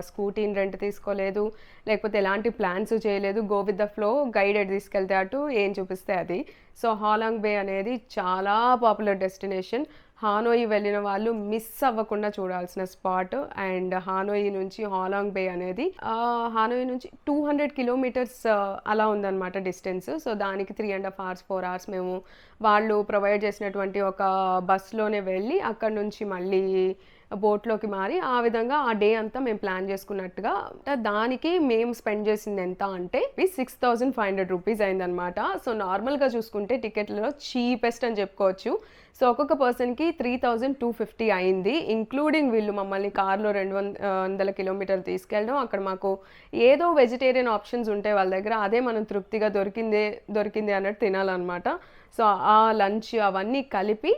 స్కూటీని రెంట్ తీసుకోలేదు, లేకపోతే ఎలాంటి ప్లాన్స్ చేయలేదు. Go with the flow, guided తీసుకెళ్తే అటు ఏం చూపిస్తే అది. సో హాలాంగ్ బే అనేది చాలా పాపులర్ డెస్టినేషన్. హానోయి వెళ్ళిన వాళ్ళు మిస్ అవ్వకుండా చూడాల్సిన స్పాట్. అండ్ హానోయి నుంచి హాలాంగ్ బే అనేది హానోయి నుంచి 200 kilometers అలా ఉందన్నమాట డిస్టెన్స్. సో దానికి 3.5 hours 4 hours మేము వాళ్ళు ప్రొవైడ్ చేసినటువంటి ఒక బస్లోనే వెళ్ళి అక్కడ నుంచి మళ్ళీ బోట్లోకి మారి ఆ విధంగా ఆ డే అంతా మేము ప్లాన్ చేసుకున్నట్టుగా. దానికి మేము స్పెండ్ చేసింది ఎంత అంటే 6500 రూపీస్ అయిందనమాట. సో నార్మల్గా చూసుకుంటే టికెట్లలో చీపెస్ట్ అని చెప్పుకోవచ్చు. సో ఒక్కొక్క పర్సన్కి 3250 అయింది, ఇంక్లూడింగ్ వీళ్ళు మమ్మల్ని కార్లో 200 kilometers తీసుకెళ్ళడం. అక్కడ మాకు ఏదో వెజిటేరియన్ ఆప్షన్స్ ఉంటాయి వాళ్ళ దగ్గర, అదే మనం తృప్తిగా దొరికింది అన్నట్టు తినాలన్నమాట. సో ఆ లంచ్ అవన్నీ కలిపి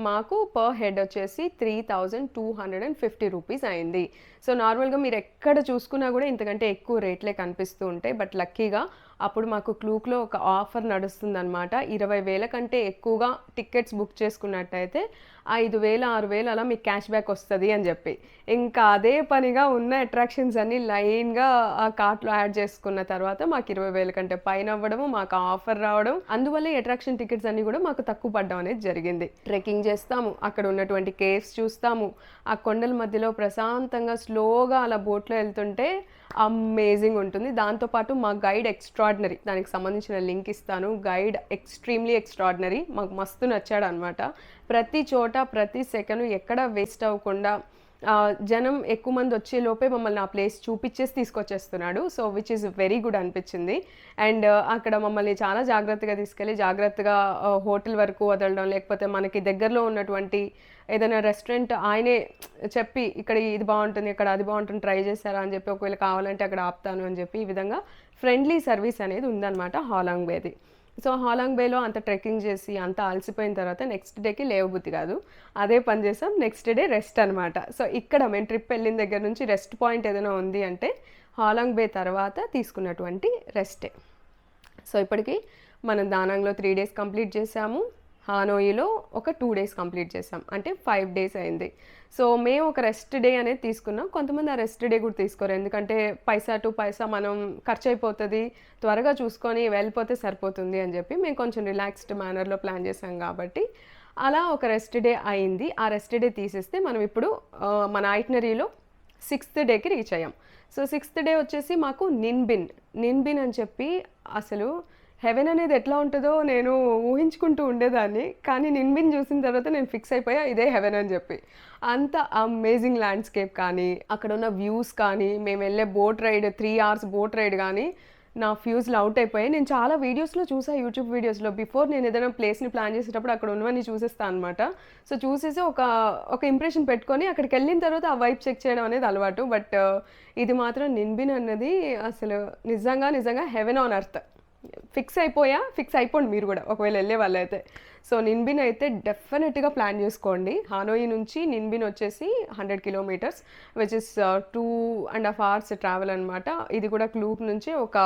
మాకు పర్ హెడ్ వచ్చేసి 3250 రూపీస్ అయింది. సో నార్మల్గా మీరు ఎక్కడ చూసుకున్నా కూడా ఇంతకంటే ఎక్కువ రేట్లే కనిపిస్తూ ఉంటాయి. బట్ లక్కీగా అప్పుడు మాకు క్లూక్లో ఒక ఆఫర్ నడుస్తుందన్నమాట. 20,000 కంటే ఎక్కువగా టికెట్స్ బుక్ చేసుకున్నట్టయితే 5,000, 6,000 అలా మీకు క్యాష్ బ్యాక్ వస్తది అని చెప్పి. ఇంకా అదే పనిగా ఉన్న అట్రాక్షన్స్ అన్నీ లైన్‌గా ఆ కార్ట్‌లో యాడ్ చేసుకున్న తర్వాత మాకు 20,000 కంటే పైన అవ్వడము, మాకు ఆ ఆఫర్ రావడం. అందువల్ల ఈ అట్రాక్షన్ టికెట్స్ అన్నీ కూడా మాకు తక్కువ పడడం అనేది జరిగింది. ట్రెక్కింగ్ చేస్తాము, అక్కడ ఉన్నటువంటి కేవ్స్ చూస్తాము, ఆ కొండల మధ్యలో ప్రశాంతంగా స్లోగా అలా బోట్‌లో వెళ్తుంటే అమేజింగ్ ఉంటుంది. దాంతోపాటు మా గైడ్ ఎక్స్ట్రాడినరీ, దానికి సంబంధించిన లింక్ ఇస్తాను. గైడ్ ఎక్స్ట్రీమ్లీ ఎక్స్ట్రాడినరీ, మాకు మస్తు నచ్చాడనమాట. ప్రతి చోట ప్రతి సెకను ఎక్కడ వేస్ట్ అవ్వకుండా జనం ఎక్కువ మంది వచ్చే లోపే మమ్మల్ని ఆ ప్లేస్ చూపించేసి తీసుకొచ్చేస్తున్నాడు. So which is very good అనిపించింది. అండ్ అక్కడ మమ్మల్ని చాలా జాగ్రత్తగా తీసుకెళ్ళి జాగ్రత్తగా హోటల్ వరకు వదలడం, లేకపోతే మనకి దగ్గరలో ఉన్నటువంటి ఏదైనా రెస్టారెంట్ ఆయనే చెప్పి ఇక్కడ ఇది బాగుంటుంది, ఇక్కడ అది బాగుంటుంది, ట్రై చేశారా అని చెప్పి ఒకవేళ కావాలంటే అక్కడ ఆపుతాను అని చెప్పి ఈ విధంగా ఫ్రెండ్లీ సర్వీస్ అనేది ఉందన్నమాట హాలాంగ్ బేది. సో హాలాంగ్ బేలో అంత ట్రెక్కింగ్ చేసి అంత అలసిపోయిన తర్వాత నెక్స్ట్ డేకి లేవబుద్ధి కాదు, అదే పని చేసాం. నెక్స్ట్ డే రెస్ట్ అనమాట. సో ఇక్కడ మేము ట్రిప్ వెళ్ళిన దగ్గర నుంచి రెస్ట్ పాయింట్ ఏదైనా ఉంది అంటే హాలాంగ్ బే తర్వాత తీసుకున్నటువంటి రెస్టే. సో ఇప్పటికి మనం దానాంగ్లో 3 డేస్ కంప్లీట్ చేసాము, హానోయిలో ఒక 2 డేస్ కంప్లీట్ చేసాం, అంటే 5 డేస్ అయింది. సో మేము ఒక రెస్ట్ డే అనేది తీసుకున్నాం. కొంతమంది ఆ రెస్ట్ డే కూడా తీసుకోరు, ఎందుకంటే పైసా టు పైసా మనం ఖర్చు అయిపోతుంది, త్వరగా చూసుకొని వెళ్ళిపోతే సరిపోతుంది అని చెప్పి మేము కొంచెం రిలాక్స్డ్ మేనర్లో ప్లాన్ చేసాం కాబట్టి అలా ఒక రెస్ట్ డే అయింది. ఆ రెస్ట్ డే తీసేస్తే మనం ఇప్పుడు మన ఐటినరీలో 6th డేకి రీచ్ అయ్యాం. సో 6th డే వచ్చేసి మాకు నిన్బిన్ అని చెప్పి, అసలు హెవెన్ అనేది ఎట్లా ఉంటుందో నేను ఊహించుకుంటూ ఉండేదాన్ని, కానీ నిన్బిన్ చూసిన తర్వాత నేను ఫిక్స్ అయిపోయా ఇదే హెవెన్ అని చెప్పి. అంత అమేజింగ్ ల్యాండ్స్కేప్ కానీ, అక్కడ ఉన్న వ్యూస్ కానీ, మేము వెళ్ళే boat ride 3 hours boat ride కానీ నా ఫ్యూజ్లు అవుట్ అయిపోయాయి. నేను చాలా వీడియోస్లో చూసా, యూట్యూబ్ వీడియోస్లో. బిఫోర్ నేను ఏదైనా ప్లేస్ని ప్లాన్ చేసేటప్పుడు అక్కడ ఉన్నవన్నీ చూసేస్తాను అనమాట. సో చూసేసి ఒక ఇంప్రెషన్ పెట్టుకొని అక్కడికి వెళ్ళిన తర్వాత ఆ వైబ్ చెక్ చేయడం అనేది అలవాటు. బట్ ఇది మాత్రం నిన్బిన్ అన్నది అసలు నిజంగా హెవెన్ ఆన్ ఎర్త్. ఫిక్స్ అయిపోండి మీరు కూడా ఒకవేళ వెళ్ళే వాళ్ళైతే. సో నిన్బిన్ అయితే డెఫినెట్గా ప్లాన్ చేసుకోండి. హానోయి నుంచి నిన్బిన్ వచ్చేసి 100 kilometers, which is 2.5 hours travel అనమాట. ఇది కూడా క్లూక్ నుంచి ఒక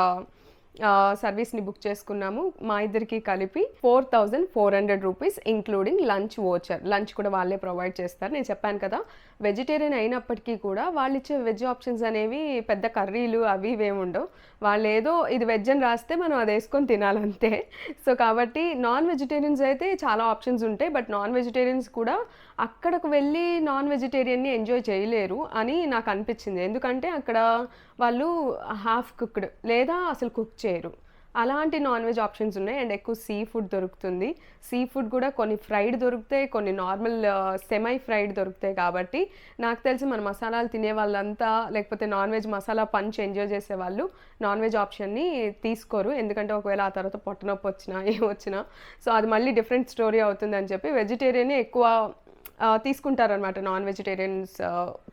సర్వీస్ని బుక్ చేసుకున్నాము. మా ఇద్దరికి కలిపి 4,400 rupees including lunch voucher. Lunch కూడా వాళ్ళే ప్రొవైడ్ చేస్తారు. నేను చెప్పాను కదా, వెజిటేరియన్ అయినప్పటికీ కూడా వాళ్ళు ఇచ్చే వెజ్ ఆప్షన్స్ అనేవి పెద్ద కర్రీలు అవి ఇవేమి ఉండవు. వాళ్ళు ఏదో ఇది వెజ్ అని రాస్తే మనం అది వేసుకొని తినాలంతే. సో కాబట్టి నాన్ వెజిటేరియన్స్ అయితే చాలా ఆప్షన్స్ ఉంటాయి, బట్ నాన్ వెజిటేరియన్స్ కూడా అక్కడకు వెళ్ళి నాన్ వెజిటేరియన్ని ఎంజాయ్ చేయలేరు అని నాకు అనిపించింది. ఎందుకంటే అక్కడ వాళ్ళు హాఫ్ కుక్డ్ లేదా అసలు కుక్ చేయరు, అలాంటి నాన్ వెజ్ ఆప్షన్స్ ఉన్నాయి. అండ్ ఎక్కువ సీ ఫుడ్ దొరుకుతుంది. సీ ఫుడ్ కూడా కొన్ని ఫ్రైడ్ దొరుకుతాయి, కొన్ని నార్మల్ సెమై ఫ్రైడ్ దొరుకుతాయి. కాబట్టి నాకు తెలిసి మన మసాలాలు తినే వాళ్ళంతా, లేకపోతే non veg masala punch enjoy చేసే వాళ్ళు నాన్ వెజ్ ఆప్షన్ని తీసుకోరు, ఎందుకంటే ఒకవేళ ఆ తర్వాత పొట్టనొప్పి వచ్చినా ఏమొచ్చినా సో అది మళ్ళీ డిఫరెంట్ స్టోరీ అవుతుంది అని చెప్పి వెజిటేరియనే ఎక్కువ తీసుకుంటారనమాట, నాన్ వెజిటేరియన్స్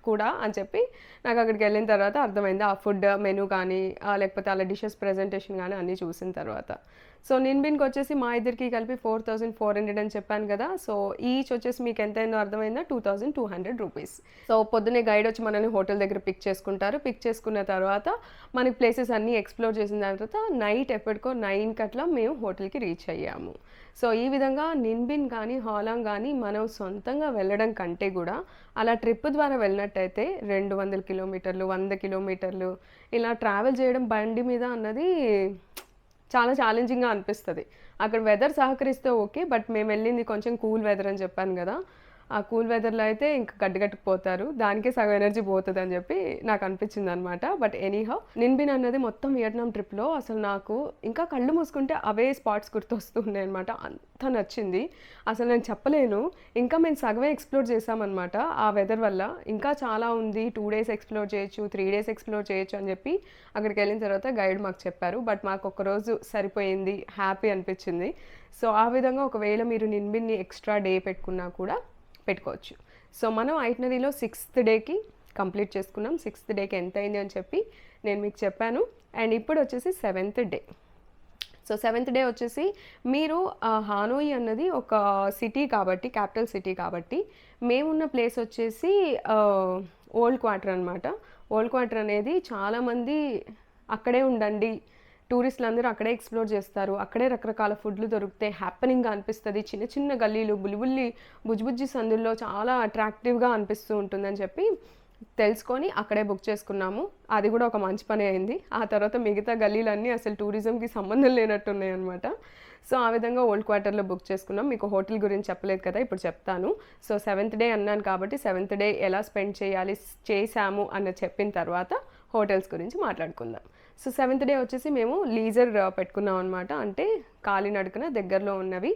కూడా అని చెప్పి నాకు అక్కడికి వెళ్ళిన తర్వాత అర్థమైంది. ఆ ఫుడ్ మెనూ కానీ లేకపోతే అలా డిషెస్ ప్రెజెంటేషన్ కానీ అన్నీ చూసిన తర్వాత. సో నిన్బిన్కి వచ్చేసి మా ఇద్దరికి కలిపి 4,400 అని చెప్పాను కదా. సో ఈచ్ వచ్చేసి మీకు ఎంత అయిందో అర్థమైందా, 2,200 రూపీస్. సో పొద్దున్నే గైడ్ వచ్చి మనల్ని హోటల్ దగ్గర పిక్ చేసుకుంటారు. పిక్ చేసుకున్న తర్వాత మనకి ప్లేసెస్ అన్నీ ఎక్స్ప్లోర్ చేసిన తర్వాత నైట్ ఎప్పటికో 9 అట్లా మేము హోటల్కి రీచ్ అయ్యాము. సో ఈ విధంగా నిన్బిన్ కానీ హాలాంగ్ కానీ మనం సొంతంగా వెళ్ళడం కంటే కూడా అలా ట్రిప్ ద్వారా వెళ్ళినట్టయితే 200 kilometers 100 kilometers ఇలా ట్రావెల్ చేయడం బండి మీద అన్నది చాలా ఛాలెంజింగ్గా అనిపిస్తుంది. అక్కడ వెదర్ సహకరిస్తే ఓకే, బట్ మేము వెళ్ళింది కొంచెం కూల్ వెదర్ అని చెప్పాను కదా, ఆ కూల్ వెదర్లో అయితే ఇంకా గడ్డగట్టుకుపోతారు, దానికే సగం ఎనర్జీ పోతుంది అని చెప్పి నాకు అనిపించింది అనమాట. బట్ ఎనీహౌ నిన్బిన్ అన్నది మొత్తం వియట్నాం ట్రిప్లో అసలు నాకు ఇంకా కళ్ళు మూసుకుంటే అవే స్పాట్స్ గుర్తొస్తున్నాయి అనమాట. అంత నచ్చింది అసలు నేను చెప్పలేను. ఇంకా మేము సగమే ఎక్స్ప్లోర్ చేసామన్నమాట ఆ వెదర్ వల్ల. ఇంకా చాలా ఉంది, 2 days ఎక్స్ప్లోర్ చేయొచ్చు, 3 days ఎక్స్ప్లోర్ చేయొచ్చు అని చెప్పి అక్కడికి వెళ్ళిన తర్వాత గైడ్ మాకు చెప్పారు. బట్ మాకు ఒక్కరోజు సరిపోయింది, హ్యాపీ అనిపించింది. సో ఆ విధంగా ఒకవేళ మీరు నిన్బిన్ని ఎక్స్ట్రా డే పెట్టుకున్నా కూడా పెట్టుకోవచ్చు. సో మనం ఐటినరీలో 6th డేకి కంప్లీట్ చేసుకున్నాం. 6th డేకి ఎంత అయింది అని చెప్పి నేను మీకు చెప్పాను. అండ్ ఇప్పుడు వచ్చేసి 7th day. So 7th day వచ్చేసి మీరు హానోయి అన్నది ఒక సిటీ కాబట్టి, క్యాపిటల్ సిటీ కాబట్టి, మేమున్న ప్లేస్ వచ్చేసి ఓల్డ్ క్వార్టర్ అనమాట. ఓల్డ్ క్వార్టర్ అనేది చాలామంది అక్కడే ఉండండి, టూరిస్టులందరూ అక్కడే ఎక్స్‌ప్లోర్ చేస్తారు. అక్కడే రకరకాల ఫుడ్‌లు దొరుకుతాయి. హ్యాపెనింగ్‌గా అనిపిస్తది. చిన్న చిన్న గల్లీలు, బుల్లి బుజ్జి బుజ్జి సందుల్లో చాలా అట్రాక్టివ్‌గా అనిపిస్తూ ఉంటుందని చెప్పి తెలుసుకొని అక్కడే బుక్ చేసుకున్నాము. అది కూడా ఒక మంచి పనే అయింది. ఆ తర్వాత మిగతా గల్లీలన్నీ అసలు టూరిజంకి సంబంధం లేనట్టున్నాయన్నమాట. సో, ఆ విధంగా ఓల్డ్ క్వార్టర్‌లో బుక్ చేసుకున్నాం. మీకు హోటల్ గురించి చెప్పలేదు కదా! ఇప్పుడు చెప్తాను. సో, సెవెంత్ డే అన్నాను కాబట్టి సెవెంత్ డే ఎలా స్పెండ్ చేయాలి, చేశాము అన్నది చెప్పిన తర్వాత హోటల్స్ గురించి మాట్లాడుకుందాం. సో, సెవెంత్ డే వచ్చేసి మేము లీజర్ పెట్టుకున్నాం అనమాట. అంటే కాలినడకన దగ్గరలో ఉన్నవి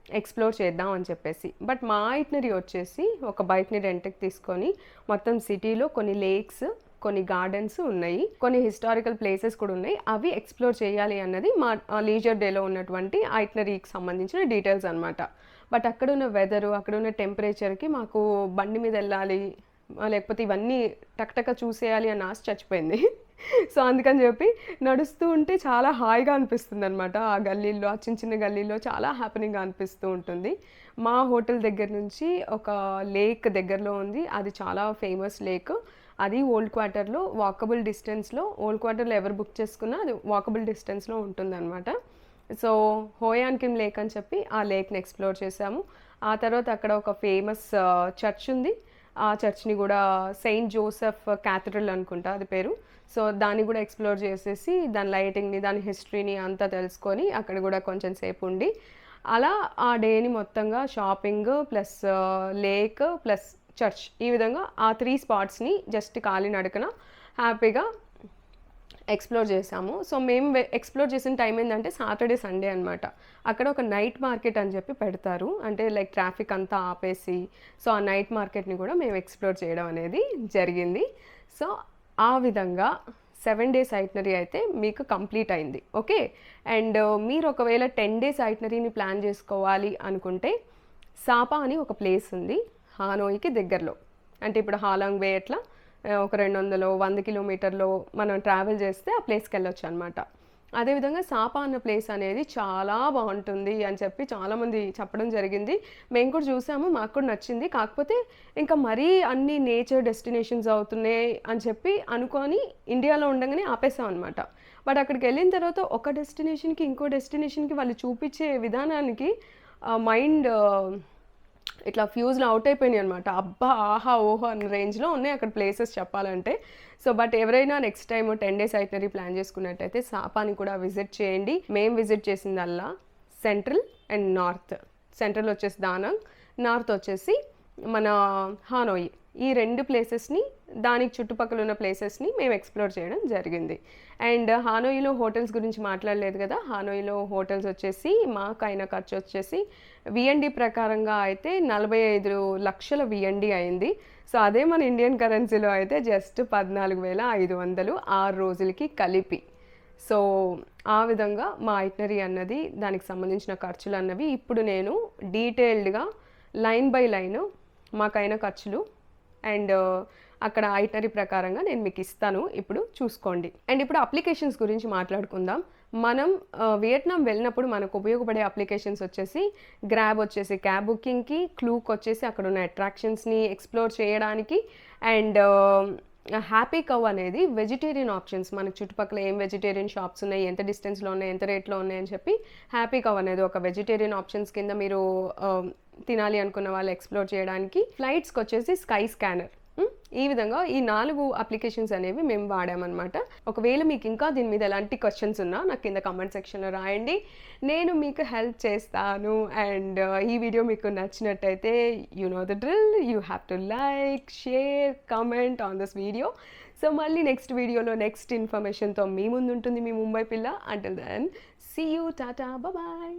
ఎక్స్‌ప్లోర్ చేద్దాం అని చెప్పేసి. బట్ మా ఐటినరీ వచ్చేసి ఒక బైక్‌ని రెంట్‌కి తీసుకొని మొత్తం సిటీలో కొన్ని లేక్స్, కొన్ని గార్డెన్స్ ఉన్నాయి. కొన్ని హిస్టారికల్ ప్లేసెస్ కూడా ఉన్నాయి. అవి ఎక్స్‌ప్లోర్ చేయాలి అన్నది మా లీజర్ డేలో ఉన్నటువంటి ఐటినరీకి సంబంధించిన డీటెయిల్స్ అనమాట. బట్ అక్కడున్న వెదరు, అక్కడున్న టెంపరేచర్‌కి మాకు బండి మీద వెళ్ళాలి, లేకపోతే ఇవన్నీ టకటక చూసేయాలి అన్న ఆశ చచ్చిపోయింది. సో, అందుకని చెప్పి నడుస్తూ ఉంటే చాలా హాయిగా అనిపిస్తుందనమాట. ఆ గల్లీల్లో, ఆ చిన్న చిన్న గల్లీల్లో చాలా హ్యాపెనింగ్‌గా అనిపిస్తూ ఉంటుంది. మా హోటల్ దగ్గర నుంచి ఒక లేక్ దగ్గరలో ఉంది. అది చాలా ఫేమస్ లేక్. అది ఓల్డ్ క్వార్టర్‌లో వాకబుల్ డిస్టెన్స్‌లో, ఓల్డ్ క్వార్టర్‌లో ఎవరు బుక్ చేసుకున్నా అది వాకబుల్ డిస్టెన్స్‌లో ఉంటుందనమాట. సో, హోయాన్ కిమ్ లేక్ అని చెప్పి ఆ లేక్‌ని ఎక్స్‌ప్లోర్ చేశాము. ఆ తర్వాత అక్కడ ఒక ఫేమస్ చర్చ్ ఉంది. ఆ చర్చ్‌ని కూడా సెయింట్ జోసెఫ్ క్యాథడ్రల్ అనుకుంటా అది పేరు. సో, దాన్ని కూడా ఎక్స్‌ప్లోర్ చేసేసి దాని లైటింగ్‌ని, దాని హిస్టరీని అంతా తెలుసుకొని అక్కడ కూడా కొంచెం సేపు ఉండి, అలా ఆ డేని మొత్తంగా shopping plus lake plus church ఈ విధంగా ఆ 3 స్పాట్స్‌ని జస్ట్ కాలినడకన హ్యాపీగా ఎక్స్‌ప్లోర్ చేశాము. సో, మేము ఎక్స్‌ప్లోర్ చేసిన టైం ఏందంటే సాటర్‌డే, సండే అనమాట. అక్కడ ఒక నైట్ మార్కెట్ అని చెప్పి పెడతారు. అంటే లైక్ ట్రాఫిక్ అంతా ఆపేసి, సో, ఆ నైట్ మార్కెట్‌ని కూడా మేము ఎక్స్‌ప్లోర్ చేయడం అనేది జరిగింది. సో, ఆ విధంగా 7 డేస్ ఐటినరీ అయితే మీకు కంప్లీట్ అయింది. ఓకే. అండ్ మీరు ఒకవేళ 10 డేస్ ఐటినరీని ప్లాన్ చేసుకోవాలి అనుకుంటే సాపా అని ఒక ప్లేస్ ఉంది హానోయికి దగ్గరలో. అంటే ఇప్పుడు హాలాంగ్ వే ఎట్లా ఒక 200, 100 కిలోమీటర్‌లో మనం ట్రావెల్ చేస్తే ఆ ప్లేస్‌కెళ్ళొచ్చు అనమాట. అదేవిధంగా సాపా అన్న ప్లేస్ అనేది చాలా బావుంటుంది అని చెప్పి చాలామంది చెప్పడం జరిగింది. మేము కూడా చూసాము. మాకు కూడా నచ్చింది. కాకపోతే ఇంకా మరీ అన్ని నేచర్ డెస్టినేషన్స్ అవుతున్నాయి అని చెప్పి అనుకోని ఇండియాలో ఉండంగానే ఆపేసాం అనమాట. బట్ అక్కడికెళ్ళిన తర్వాత ఒక డెస్టినేషన్‌కి ఇంకో డెస్టినేషన్‌కి వాళ్ళు చూపిచ్చే విధానానికి మైండ్ ఇట్లా ఫ్యూజ్‌లు అవుట్ అయిపోయినాయనమాట. అబ్బా! ఆహా! ఓహో! అన్న రేంజ్‌లో ఉన్నాయి అక్కడ ప్లేసెస్ చెప్పాలంటే. సో, బట్ ఎవరైనా next time 10 days itinerary plan చేసుకున్నట్టయితే సాపాని కూడా విజిట్ చేయండి. మేము విజిట్ చేసిందల్లా సెంట్రల్ అండ్ నార్త్. సెంట్రల్ వచ్చేసి దానాంగ్, నార్త్ వచ్చేసి మన హానోయి. ఈ 2 ప్లేసెస్‌ని, దానికి చుట్టుపక్కల ఉన్న ప్లేసెస్‌ని మేము ఎక్స్‌ప్లోర్ చేయడం జరిగింది. అండ్ హానోయిలో హోటల్స్ గురించి మాట్లాడలేదు కదా! హానోయిలో హోటల్స్ వచ్చేసి మాకైన ఖర్చు వచ్చేసి వీఎన్‌డీ ప్రకారంగా అయితే 45 లక్షల వీఎన్‌డీ అయింది. సో, అదే మన ఇండియన్ కరెన్సీలో అయితే జస్ట్ 14,500 6 రోజులకి కలిపి. సో, ఆ విధంగా మా ఐటినరీ అన్నది, దానికి సంబంధించిన ఖర్చులన్నవి ఇప్పుడు నేను డీటెయిల్డ్‌గా లైన్ బై లైన్ మాకైన ఖర్చులు అండ్ అక్కడ ఐటినరీ ప్రకారంగా నేను మీకు ఇస్తాను. ఇప్పుడు చూసుకోండి. అండ్ ఇప్పుడు అప్లికేషన్స్ గురించి మాట్లాడుకుందాం. మనం వియత్నాం వెళ్ళినప్పుడు మనకు ఉపయోగపడే అప్లికేషన్స్ వచ్చేసి గ్రాబ్ వచ్చేసి క్యాబ్ బుకింగ్‌కి, క్లూక్ వచ్చేసి అక్కడ ఉన్న అట్రాక్షన్స్‌ని ఎక్స్‌ప్లోర్ చేయడానికి, అండ్ హ్యాపీ కవ్ అనేది వెజిటేరియన్ ఆప్షన్స్, మనకు చుట్టుపక్కల ఏం వెజిటేరియన్ షాప్స్ ఉన్నాయి, ఎంత డిస్టెన్స్‌లో ఉన్నాయి, ఎంత రేట్‌లో ఉన్నాయని చెప్పి హ్యాపీ కవ్ అనేది ఒక వెజిటేరియన్ ఆప్షన్స్ కింద మీరు తినాలి అనుకున్న వాళ్ళు ఎక్స్‌ప్లోర్ చేయడానికి. ఫ్లైట్స్‌కి వచ్చేసి స్కై స్కానర్. ఈ విధంగా ఈ 4 అప్లికేషన్స్ అనేవి మేము వాడామన్నమాట. ఒకవేళ మీకు ఇంకా దీని మీద ఎలాంటి క్వెషన్స్ ఉన్నా నాకు కింద కామెంట్ సెక్షన్‌లో రాయండి. నేను మీకు హెల్ప్ చేస్తాను. అండ్ ఈ వీడియో మీకు నచ్చినట్టయితే you know the drill. You have to like, share, comment on this video. So, మళ్ళీ నెక్స్ట్ వీడియోలో నెక్స్ట్ ఇన్ఫర్మేషన్‌తో మీ ముందు ఉంటుంది మీ ముంబై పిల్ల. Until then see you. Tata. Bye.